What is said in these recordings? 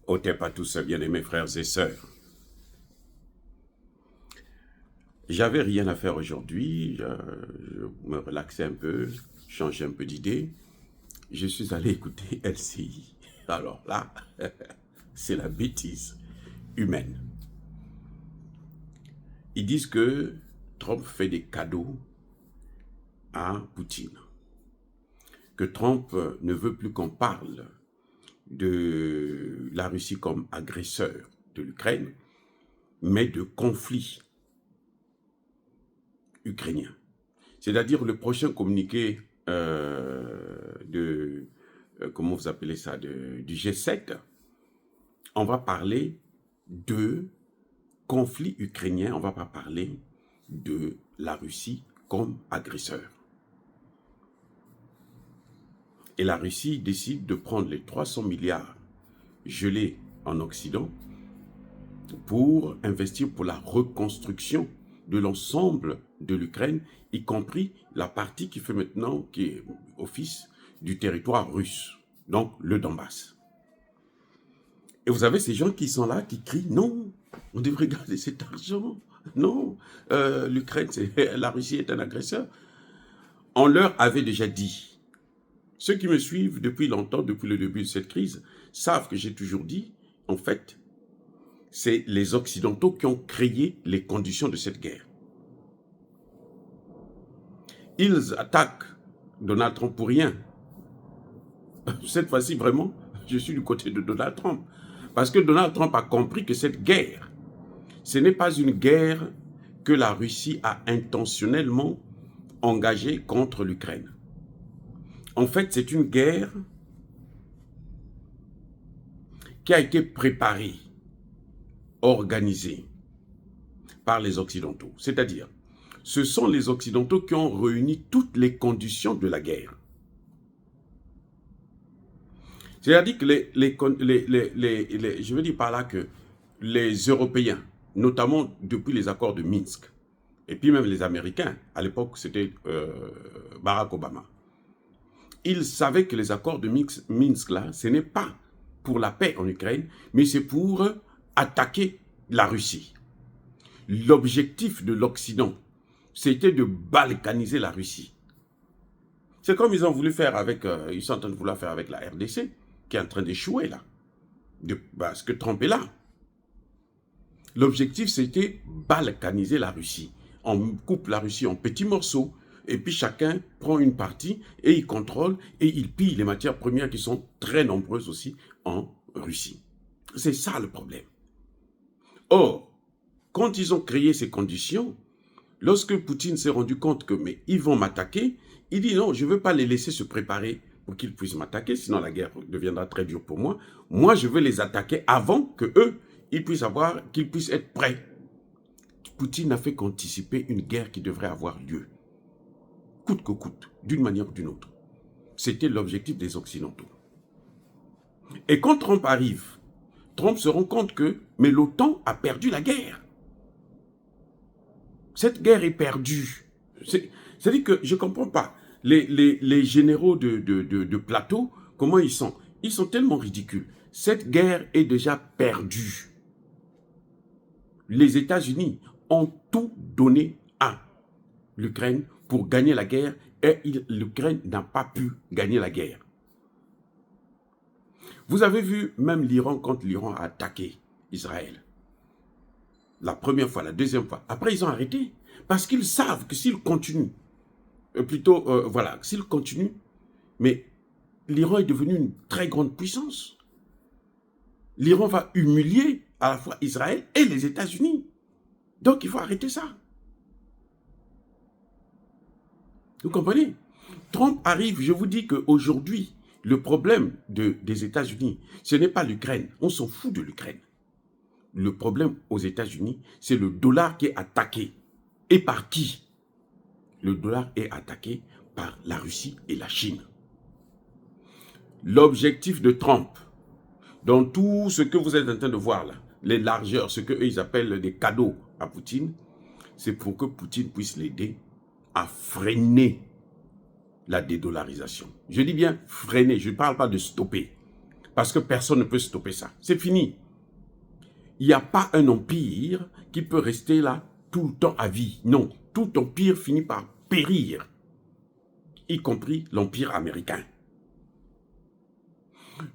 Ôtez pas tout ça, bien-aimés frères et sœurs. J'avais rien à faire aujourd'hui, je me relaxais un peu, changer un peu d'idée. Je suis allé écouter LCI. Alors là, c'est la bêtise humaine. Ils disent que Trump fait des cadeaux à Poutine. Que Trump ne veut plus qu'on parle de la Russie comme agresseur de l'Ukraine, mais de conflit ukrainien. C'est-à-dire le prochain communiqué comment vous appelez ça, du G7, on va parler de conflit ukrainien, on ne va pas parler de la Russie comme agresseur. Et la Russie décide de prendre les 300 milliards gelés en Occident pour investir pour la reconstruction de l'ensemble de l'Ukraine, y compris la partie qui fait maintenant, qui est office du territoire russe, donc le Donbass. Et vous avez ces gens qui sont là, qui crient « Non, on devrait garder cet argent. Non, l'Ukraine, la Russie est un agresseur. » On leur avait déjà dit. Ceux qui me suivent depuis longtemps, depuis le début de cette crise, savent que j'ai toujours dit, en fait, c'est les Occidentaux qui ont créé les conditions de cette guerre. Ils attaquent Donald Trump pour rien. Cette fois-ci, vraiment, je suis du côté de Donald Trump. Parce que Donald Trump a compris que cette guerre, ce n'est pas une guerre que la Russie a intentionnellement engagée contre l'Ukraine. En fait, c'est une guerre qui a été préparée, organisée par les Occidentaux. C'est-à-dire, ce sont les Occidentaux qui ont réuni toutes les conditions de la guerre. C'est-à-dire que je veux dire par là que les Européens, notamment depuis les accords de Minsk, et puis même les Américains, à l'époque c'était Barack Obama, ils savaient que les accords de Minsk là, ce n'est pas pour la paix en Ukraine, mais c'est pour attaquer la Russie. L'objectif de l'Occident, c'était de balkaniser la Russie. C'est comme ils ont voulu faire avec, ils sont en train de vouloir faire avec la RDC, qui est en train d'échouer là, parce que Trump est là. L'objectif, c'était balkaniser la Russie. On coupe la Russie en petits morceaux, et puis chacun prend une partie, et il contrôle, et il pille les matières premières qui sont très nombreuses aussi en Russie. C'est ça le problème. Or, quand ils ont créé ces conditions, lorsque Poutine s'est rendu compte que mais ils vont m'attaquer, il dit non, je ne veux pas les laisser se préparer pour qu'ils puissent m'attaquer, sinon la guerre deviendra très dure pour moi. Moi, je veux les attaquer avant que eux, qu'ils puissent être prêts. Poutine n'a fait qu'anticiper une guerre qui devrait avoir lieu, coûte que coûte, d'une manière ou d'une autre. C'était l'objectif des Occidentaux. Et quand Trump arrive, Trump se rend compte que mais l'OTAN a perdu la guerre. Cette guerre est perdue. C'est-à-dire que je ne comprends pas. Les généraux de plateau, comment ils sont? Ils sont tellement ridicules. Cette guerre est déjà perdue. Les États-Unis ont tout donné à l'Ukraine pour gagner la guerre et l'Ukraine n'a pas pu gagner la guerre. Vous avez vu même l'Iran quand l'Iran a attaqué Israël. La première fois, la deuxième fois. Après, ils ont arrêté. Parce qu'ils savent que s'ils continuent, s'ils continuent, mais l'Iran est devenu une très grande puissance. L'Iran va humilier à la fois Israël et les États-Unis. Donc, il faut arrêter ça. Vous comprenez? Trump arrive, je vous dis qu'aujourd'hui, le problème des États-Unis, ce n'est pas l'Ukraine. On s'en fout de l'Ukraine. Le problème aux États-Unis, c'est le dollar qui est attaqué. Et par qui? Le dollar est attaqué par la Russie et la Chine. L'objectif de Trump, dans tout ce que vous êtes en train de voir là, les largeurs, ce qu'eux ils appellent des cadeaux à Poutine, c'est pour que Poutine puisse l'aider à freiner la dédollarisation. Je dis bien freiner, je ne parle pas de stopper. Parce que personne ne peut stopper ça. C'est fini. Il n'y a pas un empire qui peut rester là tout le temps à vie. Non, tout empire finit par périr, y compris l'empire américain.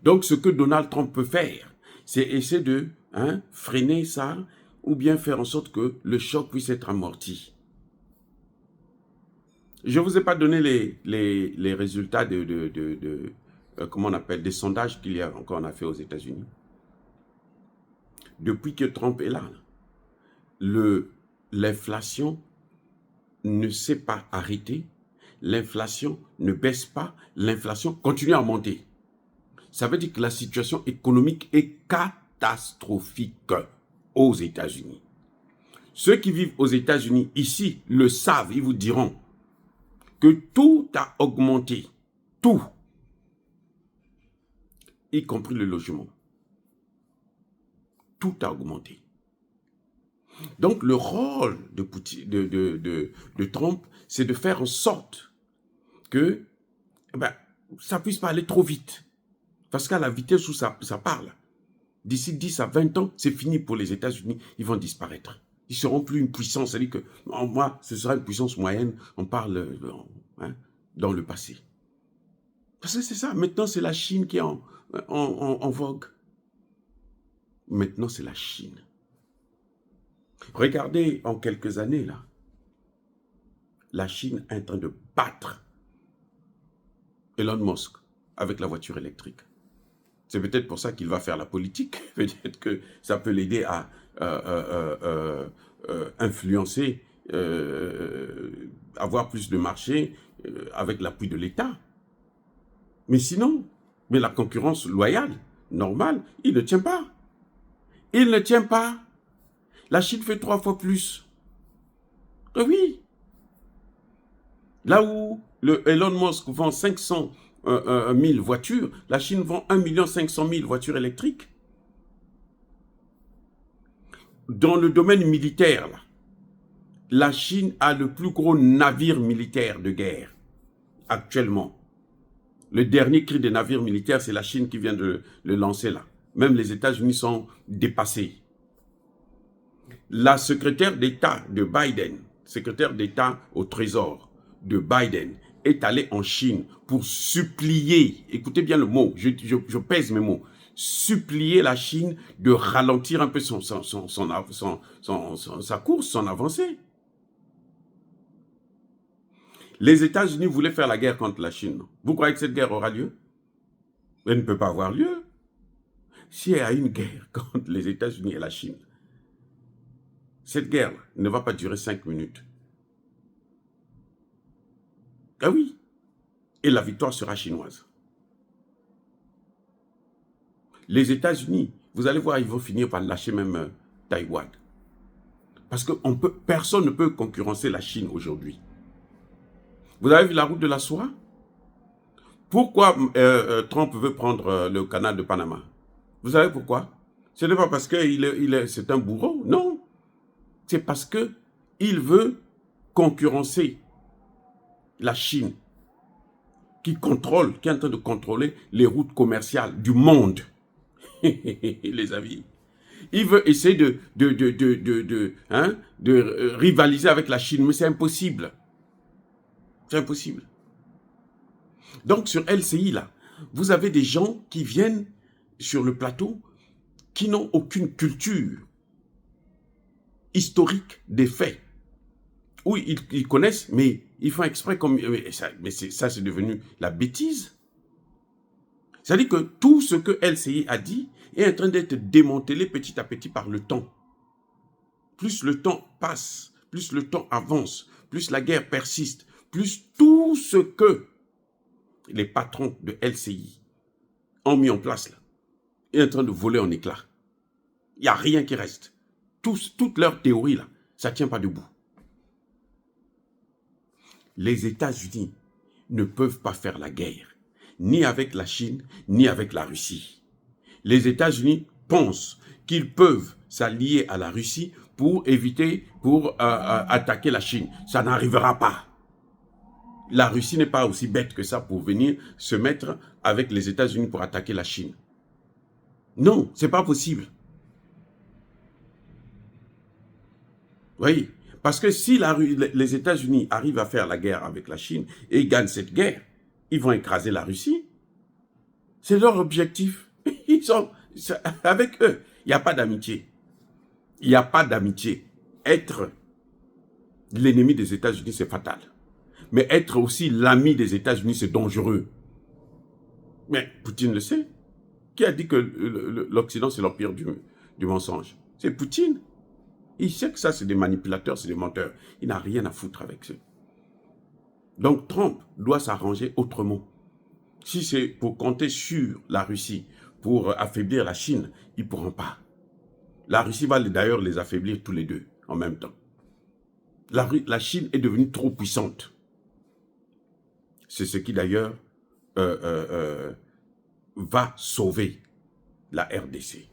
Donc, ce que Donald Trump peut faire, c'est essayer de freiner ça ou bien faire en sorte que le choc puisse être amorti. Je ne vous ai pas donné les résultats comment on appelle, des sondages qu'on a fait aux États-Unis. Depuis que Trump est là, l'inflation ne s'est pas arrêtée, l'inflation ne baisse pas, l'inflation continue à monter. Ça veut dire que la situation économique est catastrophique aux États-Unis. Ceux qui vivent aux États-Unis ici le savent, ils vous diront que tout a augmenté, tout, y compris le logement. Tout a augmenté. Donc le rôle de Trump, c'est de faire en sorte que ça ne puisse pas aller trop vite. Parce qu'à la vitesse où ça parle, d'ici 10 à 20 ans, c'est fini pour les États-Unis, ils vont disparaître. Ils ne seront plus une puissance, c'est-à-dire que moi, ce sera une puissance moyenne, on parle dans le passé. Parce que c'est ça, maintenant c'est la Chine qui est en vogue. Maintenant c'est la Chine. Regardez en quelques années là, la Chine est en train de battre Elon Musk avec la voiture électrique. C'est peut-être pour ça qu'il va faire la politique. Peut-être que ça peut l'aider à influencer, avoir plus de marché avec l'appui de l'État. Mais sinon, la concurrence loyale, normale, il ne tient pas. Il ne tient pas. La Chine fait 3 fois plus. Oui. Là où Elon Musk vend 500 000 voitures, la Chine vend 1 500 000 voitures électriques. Dans le domaine militaire, là, la Chine a le plus gros navire militaire de guerre actuellement. Le dernier cri des navires militaires, c'est la Chine qui vient de le lancer là. Même les États-Unis sont dépassés. La secrétaire d'État de Biden, secrétaire d'État au Trésor de Biden, est allée en Chine pour supplier, écoutez bien le mot, je pèse mes mots, supplier la Chine de ralentir un peu sa course, son avancée. Les États-Unis voulaient faire la guerre contre la Chine. Vous croyez que cette guerre aura lieu? Elle ne peut pas avoir lieu. S'il y a une guerre contre les États-Unis et la Chine, cette guerre ne va pas durer 5 minutes. Ah oui. Et la victoire sera chinoise. Les États-Unis, vous allez voir, ils vont finir par lâcher même Taïwan. Parce que personne ne peut concurrencer la Chine aujourd'hui. Vous avez vu la route de la soie? Pourquoi Trump veut prendre le canal de Panama? Vous savez pourquoi? Ce n'est pas parce que c'est un bourreau, non. C'est parce qu'il veut concurrencer la Chine, qui est en train de contrôler les routes commerciales du monde. Les amis. Il veut essayer de rivaliser avec la Chine, mais c'est impossible. C'est impossible. Donc sur LCI, là, vous avez des gens qui viennent sur le plateau qui n'ont aucune culture historique des faits. Oui, ils connaissent, mais ils font exprès comme... Mais ça, c'est devenu la bêtise. C'est-à-dire que tout ce que LCI a dit est en train d'être démantelé petit à petit par le temps. Plus le temps passe, plus le temps avance, plus la guerre persiste, plus tout ce que les patrons de LCI ont mis en place là, est en train de voler en éclats. Il n'y a rien qui reste. Toute leur théorie là, ça ne tient pas debout. Les États-Unis ne peuvent pas faire la guerre, ni avec la Chine, ni avec la Russie. Les États-Unis pensent qu'ils peuvent s'allier à la Russie pour attaquer la Chine. Ça n'arrivera pas. La Russie n'est pas aussi bête que ça pour venir se mettre avec les États-Unis pour attaquer la Chine. Non, c'est pas possible. Oui, parce que si les États-Unis arrivent à faire la guerre avec la Chine et ils gagnent cette guerre, ils vont écraser la Russie. C'est leur objectif. Ils sont avec eux. Il n'y a pas d'amitié. Il n'y a pas d'amitié. Être l'ennemi des États-Unis, c'est fatal. Mais être aussi l'ami des États-Unis, c'est dangereux. Mais Poutine le sait. Qui a dit que l'Occident, c'est l'empire du mensonge? C'est Poutine. Il sait que ça, c'est des manipulateurs, c'est des menteurs. Il n'a rien à foutre avec eux. Donc Trump doit s'arranger autrement. Si c'est pour compter sur la Russie, pour affaiblir la Chine, ils ne pourront pas. La Russie va d'ailleurs les affaiblir tous les deux en même temps. La Chine est devenue trop puissante. C'est ce qui d'ailleurs va sauver la RDC.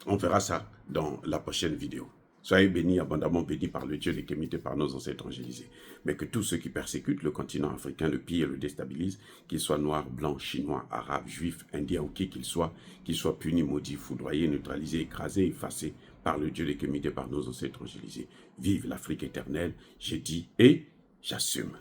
On verra ça dans la prochaine vidéo. Soyez bénis, abondamment bénis par le Dieu des Kémites, par nos ancêtres angélisés. Mais que tous ceux qui persécutent le continent africain, le pillent et le déstabilisent, qu'ils soient noirs, blancs, chinois, arabes, juifs, indiens ou qui qu'ils soient punis, maudits, foudroyés, neutralisés, écrasés, effacés par le Dieu des Kémites, par nos ancêtres angélisés. Vive l'Afrique éternelle, j'ai dit et j'assume.